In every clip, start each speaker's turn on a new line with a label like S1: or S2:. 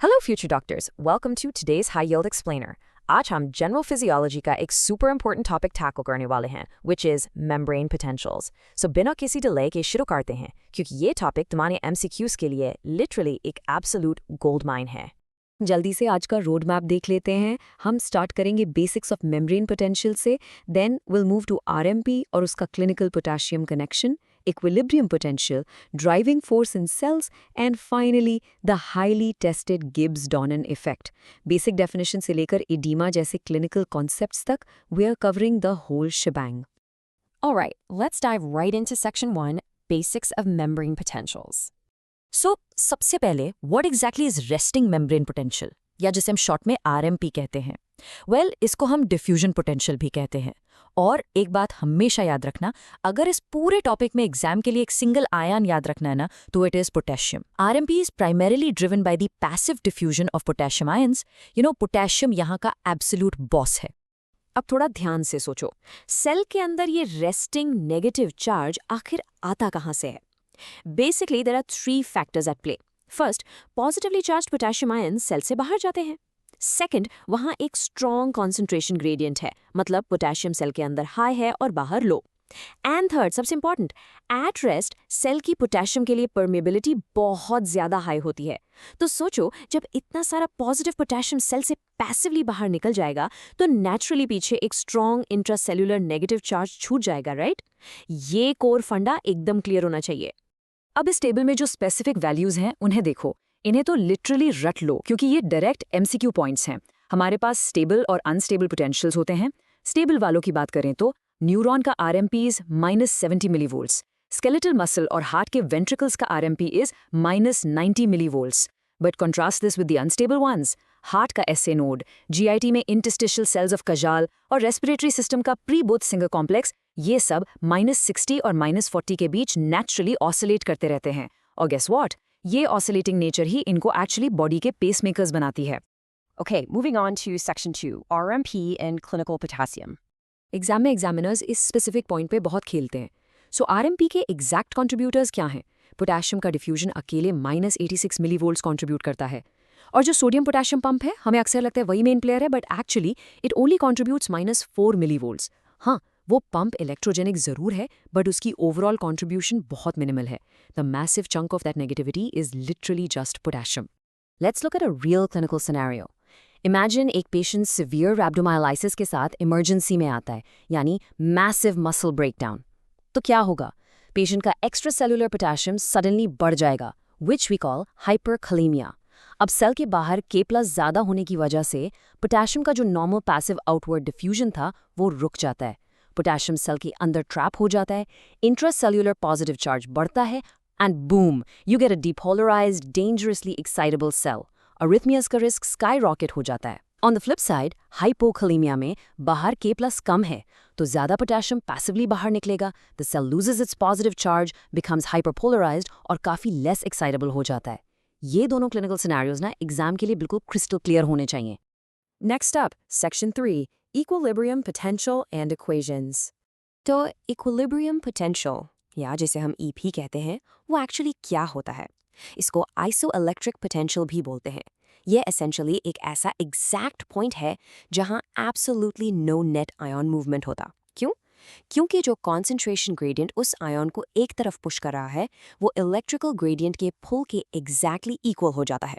S1: Hello future doctors, welcome to today's High Yield Explainer. आज हम general physiology का एक सुपर इंपॉर्टेंट टॉपिक टैकल करने वाले हैं which is membrane potentials. So बिना किसी डिले के शुरू करते हैं क्योंकि ये टॉपिक तुम्हारे MCQs के लिए लिटरली एक एब्सोल्यूट गोल्ड माइन है.
S2: जल्दी से आज का रोड मैप देख लेते हैं. हम स्टार्ट करेंगे बेसिक्स ऑफ मेम्ब्रेन पोटेंशियल से, then will move to RMP और उसका clinical potassium connection, equilibrium potential, driving force in cells and finally the highly tested Gibbs Donnan effect. Basic definition से लेकर एडीमा जैसे क्लिनिकल कॉन्सेप्ट्स तक we are covering the whole shebang.
S1: Alright, let's dive right into section 1, basics of membrane potentials.
S2: सो सबसे पहले what exactly is resting membrane potential, या जिसे हम short में आरएमपी कहते हैं. वेल, इसको हम डिफ्यूजन पोटेंशियल भी कहते हैं. और एक बात हमेशा याद रखना, अगर इस पूरे टॉपिक में एग्जाम के लिए एक सिंगल आयन याद रखना है ना, तो it is potassium. RMP is primarily driven by the passive diffusion of potassium ions. Potassium यहाँ का एब्सोल्यूट बॉस है. अब थोड़ा ध्यान से सोचो, सेल के अंदर ये रेस्टिंग नेगेटिव चार्ज आखिर आता कहाँ से है? Basically, there are three factors at play. First, positively charged potassium ions cell से बाहर जाते हैं. Second, वहाँ एक strong concentration gradient है, मतलब पोटेशियम सेल के अंदर हाई है और बाहर लो. And third, सबसे important, at rest सेल की पोटेशियम के लिए permeability बहुत ज़्यादा हाई होती है. तो सोचो, जब इतना सारा पॉजिटिव पोटेशियम सेल से पैसिवली बाहर निकल जाएगा, तो नेचुरली पीछे एक स्ट्रॉन्ग इंट्रासेल्युलर नेगेटिव चार्ज छूट जाएगा, राइट? ये कोर फंडा एकदम क्लियर होना चाहिए. अब इस टेबल में जो स्पेसिफिक वैल्यूज हैं उन्हें देखो. इन्हें तो लिटरली रट लो क्योंकि ये डायरेक्ट एमसीक्यू पॉइंट्स हैं. हमारे पास स्टेबल और अनस्टेबल पोटेंशियल्स होते हैं. स्टेबल वालों की बात करें तो न्यूरॉन का RMP is -70 millivolts. Skeletal muscle और हार्ट के वेंट्रिकल्स का RMP is -90 millivolts. But contrast this with the unstable ones. Heart का एसए नोड, जीआईटी में इंटरस्टिशियल सेल्स ऑफ कजाल और रेस्पिरेटरी सिस्टम का प्री बोथ सिंगर कॉम्प्लेक्स, ये सब -60 और -40 के बीच नेचुरली ऑसिलेट करते रहते हैं. और गेस व्हाट, ये ऑसिलेटिंग नेचर ही इनको एक्चुअली बॉडी के पेसमेकर्स बनाती है.
S1: Okay, moving on to section 2, RMP and clinical potassium.
S2: Exam में एग्जामिनर्स इस स्पेसिफिक पॉइंट पे बहुत खेलते हैं. सो आरएमपी के एग्जैक्ट कंट्रीब्यूटर्स क्या हैं? पोटेशियम का डिफ्यूजन अकेले -86 मिलीवोल्ट्स कंट्रीब्यूट करता है. और जो सोडियम पोटेशियम पंप है, हमें अक्सर लगता है वही मेन प्लेयर है, but actually it only contributes -4 मिलीवोल्ट्स. हाँ, वो पंप इलेक्ट्रोजेनिक जरूर है, बट उसकी ओवरऑल कंट्रीब्यूशन बहुत मिनिमल है. The massive chunk of that negativity is literally just potassium. Let's look at a real clinical scenario. Imagine एक patient severe रैब्डोमायोलाइसिस के साथ इमरजेंसी में आता है, यानी मैसिव मसल ब्रेकडाउन. तो क्या होगा? पेशेंट का एक्स्ट्रा सेलुलर पोटेशियम सडनली बढ़ जाएगा, विच वी कॉल हाइपरकलीमिया. अब सेल के बाहर K+ ज्यादा होने की वजह से पोटेशियम का जो नॉर्मल पैसिव आउटवर्ड डिफ्यूजन था वो रुक जाता है. पोटेशियम सेल के अंदर ट्रैप हो जाता है, इंट्रासेल्युलर पॉजिटिव चार्ज बढ़ता है, and boom, you get a depolarised dangerously excitable cell. Arrhythmias का रिस्क स्काई रॉकेट हो जाता है. On the flip side, hypokalaemia में बाहर K+ कम है, तो ज्यादा पोटेशियम पैसिवली बाहर निकलेगा, the cell loses its positive charge, becomes hyperpolarised और काफी लेस एक्साइटेबल हो जाता है. ये दोनों क्लिनिकल सिनेरियोज ना एग्जाम के लिए बिल्कुल क्रिस्टल क्लियर होने चाहिए.
S1: Next up, section 3, equilibrium potential and equations. तो equilibrium potential, या जिसे हम EP कहते हैं, वो एक्चुअली क्या होता है? इसको आइसोइलेक्ट्रिक पोटेंशियल भी बोलते हैं. ये एसेंशियली एक ऐसा एग्जैक्ट पॉइंट है जहां absolutely no net ion movement होता. क्यों? क्योंकि जो कॉन्सेंट्रेशन ग्रेडियंट उस आयन को एक तरफ पुश कर रहा है, वो इलेक्ट्रिकल ग्रेडियंट के पुल के एग्जैक्टली इक्वल हो जाता है.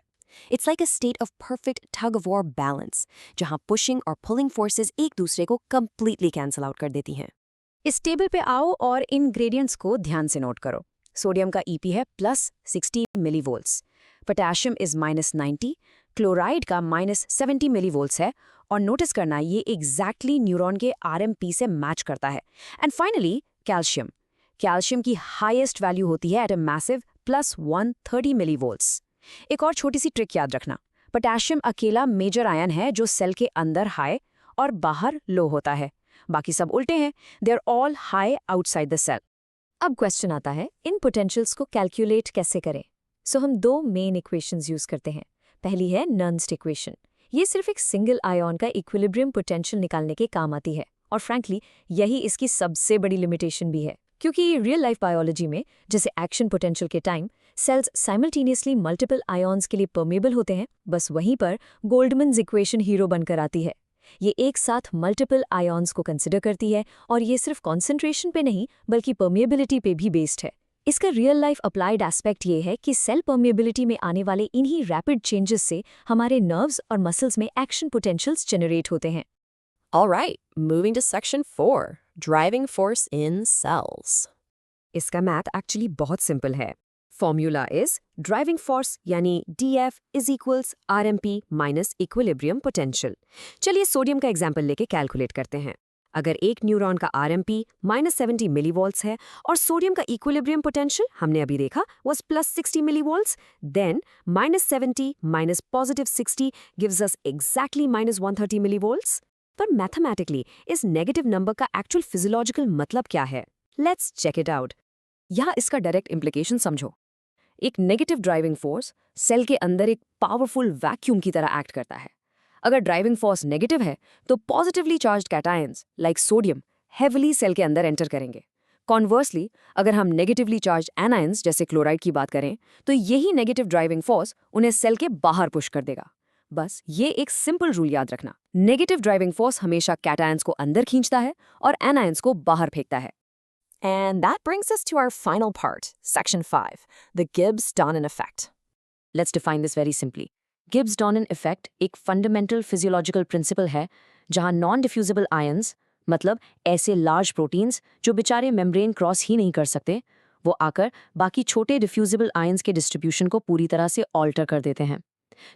S1: It's like a state of perfect tug of war balance, जहां पुशिंग और पुलिंग फोर्सेस एक दूसरे को कंप्लीटली कैंसिल आउट कर देती हैं.
S2: इस टेबल पे आओ और इन ग्रेडियंट्स को ध्यान से नोट करो. सोडियम का EP है +60 मिलीवोल्ट्स, पोटेशियम इज -90, क्लोराइड का -70 मिलीवोल्ट्स है. और नोटिस करना, ये एग्जैक्टली न्यूरॉन के आरएमपी से मैच करता है. एंड फाइनली कैल्शियम की हाईएस्ट वैल्यू होती है एट अ मैसिव +130 मिलीवोल्ट्स. एक और छोटी सी ट्रिक याद रखना, पोटेशियम अकेला मेजर आयन है जो सेल के अंदर हाई और बाहर लो होता है. बाकी सब उल्टे हैं, they are all high outside the cell. अब क्वेश्चन आता है, इन पोटेंशियल्स को कैलकुलेट कैसे करें? सो हम दो मेन इक्वेशंस यूज करते हैं. पहली है नर्न्स्ट इक्वेशन. ये सिर्फ एक सिंगल आयन का इक्विलिब्रियम पोटेंशियल निकालने के काम आती है, और फ्रैंकली यही इसकी सबसे बड़ी लिमिटेशन भी है. क्योंकि रियल लाइफ बायोलॉजी में जैसे एक्शन पोटेंशियल के time
S1: cells simultaneously multiple ions के लिए परमेबल होते हैं, बस वहीं पर गोल्डमन्स इक्वेशन हीरो बनकर आती है। ये एक साथ मल्टीपल आयॉन्स को कंसिडर करती है और ये सिर्फ कॉन्सेंट्रेशन पे नहीं बल्कि परमेबिलिटी पे भी बेस्ड है। इसका रियल लाइफ अप्लाइड एस्पेक्ट ये है कि सेल परमेबिलिटी में आने वाले इन्हीं रैपिड चेंजेस से हमारे नर्व्स और मसल्स में एक्शन पोटेंशियल्स जनरेट होते हैं।
S3: Alright, moving to section 4, driving force in cells.
S1: इसका मैथ एक्चुअली बहुत सिंपल है। फॉर्मूला इज ड्राइविंग फोर्स यानी DF is equals RMP minus equilibrium potential. चलिए सोडियम का एग्जाम्पल लेके कैलकुलेट करते हैं। अगर एक न्यूरॉन का RMP -70 मिलीवोल्ट्स है और सोडियम का इक्विलिब्रियम पोटेंशियल हमने अभी देखा was +60 millivolts, then -70 minus +60 gives us exactly -130 millivolts. पर मैथमेटिकली इस नेगेटिव नंबर का एक्चुअल फिजियोलॉजिकल मतलब क्या है? Let's check it out. यहाँ इसका डायरेक्ट इम्प्लीकेशन समझो। एक नेगेटिव ड्राइविंग फोर्स सेल के अंदर एक पावरफुल वैक्यूम की तरह एक्ट करता है। अगर ड्राइविंग फोर्स नेगेटिव है तो positively charged cations like sodium heavily cell के अंदर एंटर करेंगे। कॉन्वर्सली, अगर हम नेगेटिवली चार्ज्ड एनायंस जैसे क्लोराइड की बात करें तो यही नेगेटिव ड्राइविंग फोर्स उन्हें सेल के बाहर पुश कर देगा। बस ये एक सिंपल रूल याद रखना, नेगेटिव ड्राइविंग फोर्स हमेशा कैटायंस को अंदर खींचता है और एनायंस को बाहर फेंकता है।
S3: And that brings us to our final part, section 5, the Gibbs-Donin effect.
S2: Let's define this very simply. Gibbs-Donin effect एक fundamental physiological principle है जहां non-diffusible ions, मतलब ऐसे large proteins जो बेचारे membrane क्रॉस ही नहीं कर सकते, वो आकर बाकी छोटे diffusible ions के distribution को पूरी तरह से alter कर देते हैं।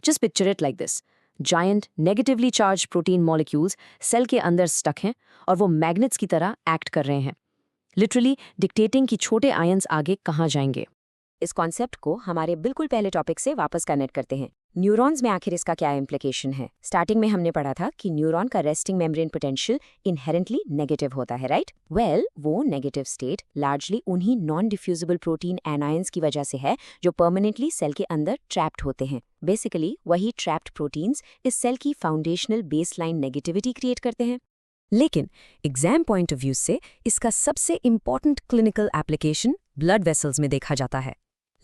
S2: Just picture it like this. Giant, negatively charged protein molecules cell के अंदर stuck हैं और वो magnets की तरह act कर रहे हैं, लिटरली डिक्टेटिंग कि छोटे आयंस आगे कहाँ जाएंगे।
S1: इस कॉन्सेप्ट को हमारे बिल्कुल पहले टॉपिक से वापस कनेक्ट करते हैं। न्यूरॉन्स में आखिर इसका क्या इम्प्लीकेशन है? स्टार्टिंग में हमने पढ़ा था कि न्यूरॉन का resting membrane potential inherently negative होता है, राइट? वेल, वो नेगेटिव स्टेट लार्जली उन्हीं नॉन डिफ्यूजिबल प्रोटीन एनायंस की वजह से है जो परमानेंटली सेल के अंदर ट्रैप्ड होते हैं। बेसिकली वही ट्रैप्ड प्रोटीन्स इस सेल की फाउंडेशनल बेसलाइन नेगेटिविटी क्रिएट करते हैं।
S2: लेकिन एग्जाम पॉइंट ऑफ व्यू से इसका सबसे important clinical application blood vessels में देखा जाता है।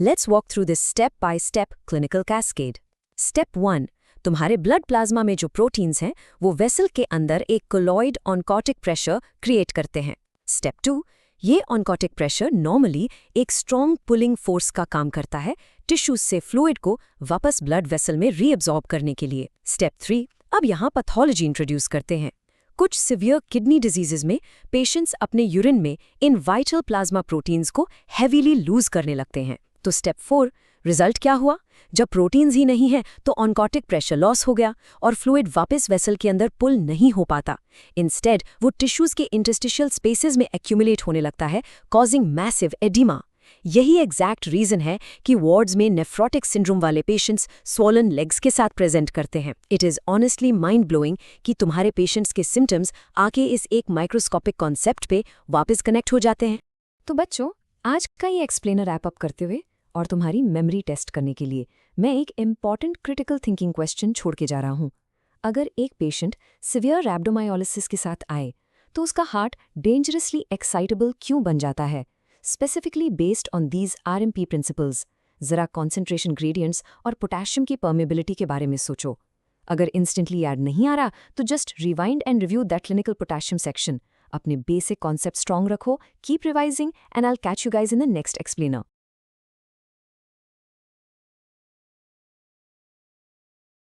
S2: Let's walk through this step by step clinical cascade. Step 1, तुम्हारे ब्लड प्लाज्मा में जो प्रोटीन्स हैं वो वेसल के अंदर एक कोलॉइड ऑनकोटिक प्रेशर क्रिएट करते हैं। स्टेप 2, ये ऑनकोटिक प्रेशर नॉर्मली एक स्ट्रॉन्ग पुलिंग फोर्स का काम करता है टिश्यूज से फ्लूइड को वापस ब्लड वेसल में रीअब्सॉर्ब करने के लिए। स्टेप 3, अब यहाँ पैथोलॉजी इंट्रोड्यूस करते हैं। कुछ सिवियर किडनी डिजीजेज में पेशेंट्स अपने यूरिन में इन वाइटल प्लाज्मा प्रोटीन्स को हेवीली लूज करने लगते हैं। तो स्टेप 4, रिजल्ट क्या हुआ? जब प्रोटीन्स ही नहीं है तो ऑनकोटिक प्रेशर लॉस हो गया और फ्लूइड वापस वेसल के अंदर पुल नहीं हो पाता। इंस्टेड वो टिश्यूज के इंटरस्टिशियल स्पेसेस में एक्यूमुलेट होने लगता है, कॉजिंग मैसिव एडिमा। यही एग्जैक्ट रीजन है कि वार्ड्स में नेफ्रोटिक सिंड्रोम वाले पेशेंट्स स्वॉलन लेग्स के साथ प्रेजेंट करते हैं। It is honestly mind blowing कि तुम्हारे पेशेंट्स के सिम्टम्स आके इस एक माइक्रोस्कोपिक कॉन्सेप्ट पे वापस कनेक्ट हो जाते हैं।
S1: तो बच्चों, आज का ये एक्सप्लेनर रैप अप करते हुए और तुम्हारी मेमोरी टेस्ट करने के लिए मैं एक इम्पॉर्टेंट क्रिटिकल थिंकिंग क्वेश्चन छोड़ के जा रहा हूँ। अगर एक पेशेंट सिवियर रैब्डोमायोलिसिस के साथ आए तो उसका हार्ट डेंजरसली एक्साइटेबल क्यों बन जाता है? Specifically based on these RMP principles. जरा कॉन्सेंट्रेशन ग्रेडियंट्स और पोटेशियम की परमेबिलिटी के बारे में सोचो। अगर इंस्टेंटली याद नहीं आ रहा तो just rewind and review that clinical potassium section. अपने बेसिक कॉन्सेप्ट स्ट्रॉन्ग रखो, keep revising, and I will catch you guys in the next explainer.